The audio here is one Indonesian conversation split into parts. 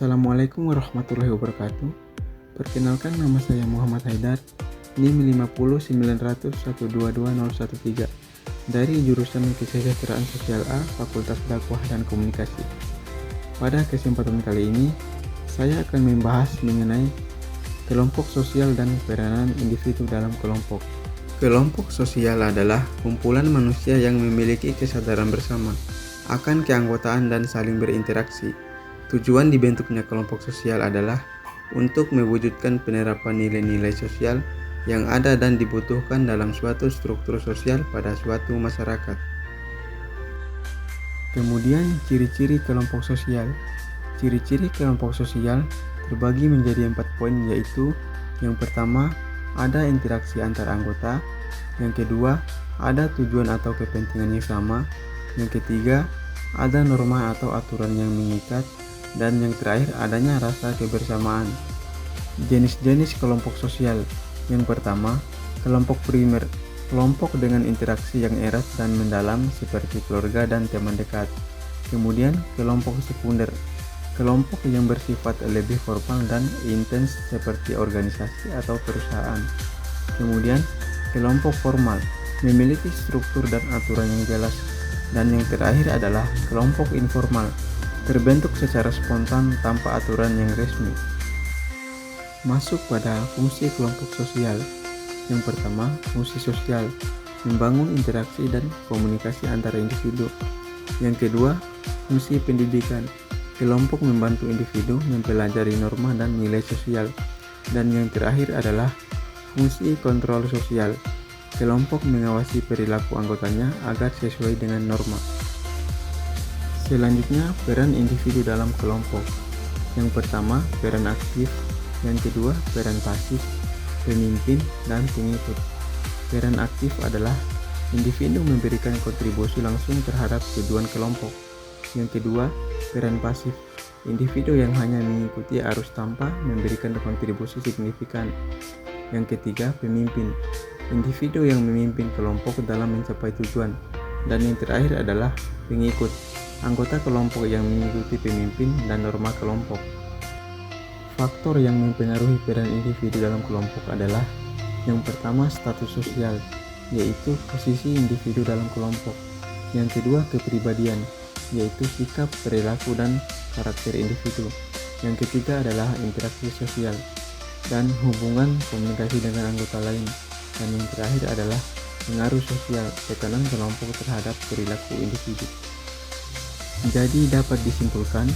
Assalamualaikum warahmatullahi wabarakatuh. Perkenalkan, nama saya Muhammad Haidar, NIM 50900122013 dari jurusan Kesejahteraan Sosial A, Fakultas Dakwah dan Komunikasi. Pada kesempatan kali ini, saya akan membahas mengenai kelompok sosial dan peranan individu dalam kelompok. Kelompok sosial adalah kumpulan manusia yang memiliki kesadaran bersama akan keanggotaan dan saling berinteraksi. Tujuan dibentuknya kelompok sosial adalah untuk mewujudkan penerapan nilai-nilai sosial yang ada dan dibutuhkan dalam suatu struktur sosial pada suatu masyarakat. Kemudian, ciri-ciri kelompok sosial. Ciri-ciri kelompok sosial terbagi menjadi 4 poin, yaitu yang pertama, ada interaksi antar anggota. Yang kedua, ada tujuan atau kepentingan yang sama. Yang ketiga, ada norma atau aturan yang mengikat. Dan yang terakhir, adanya rasa kebersamaan. Jenis-jenis kelompok sosial. Yang pertama, kelompok primer, kelompok dengan interaksi yang erat dan mendalam seperti keluarga dan teman dekat. Kemudian, kelompok sekunder, kelompok yang bersifat lebih formal dan intens seperti organisasi atau perusahaan. Kemudian, kelompok formal, memiliki struktur dan aturan yang jelas. Dan yang terakhir adalah kelompok informal, terbentuk secara spontan tanpa aturan yang resmi. Masuk pada fungsi kelompok sosial. Yang pertama, fungsi sosial, membangun interaksi dan komunikasi antara individu. Yang kedua, fungsi pendidikan, kelompok membantu individu mempelajari norma dan nilai sosial. Dan yang terakhir adalah fungsi kontrol sosial, kelompok mengawasi perilaku anggotanya agar sesuai dengan norma. Selanjutnya, peran individu dalam kelompok. Yang pertama, peran aktif. Yang kedua, peran pasif, pemimpin, dan pengikut. Peran aktif adalah individu memberikan kontribusi langsung terhadap tujuan kelompok. Yang kedua, peran pasif, individu yang hanya mengikuti arus tanpa memberikan kontribusi signifikan. Yang ketiga, pemimpin, individu yang memimpin kelompok dalam mencapai tujuan. Dan yang terakhir adalah pengikut, anggota kelompok yang mengikuti pemimpin dan norma kelompok. Faktor yang mempengaruhi peran individu dalam kelompok adalah yang pertama, status sosial, yaitu posisi individu dalam kelompok. Yang kedua, kepribadian, yaitu sikap, perilaku, dan karakter individu. Yang ketiga adalah interaksi sosial dan hubungan komunikasi dengan anggota lain. Dan yang terakhir adalah pengaruh sosial, tekanan kelompok terhadap perilaku individu. Jadi dapat disimpulkan,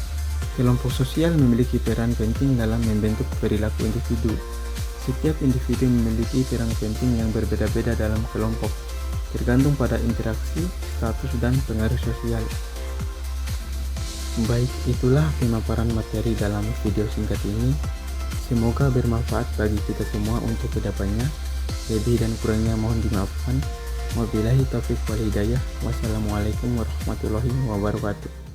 kelompok sosial memiliki peran penting dalam membentuk perilaku individu. Setiap individu memiliki peran penting yang berbeda-beda dalam kelompok, tergantung pada interaksi, status, dan pengaruh sosial. Baik, itulah pemaparan materi dalam video singkat ini. Semoga bermanfaat bagi kita semua untuk kedepannya. Lebih dan kurangnya mohon dimaafkan. Wabillahi taufiq wal hidayah. Wassalamualaikum warahmatullahi wabarakatuh.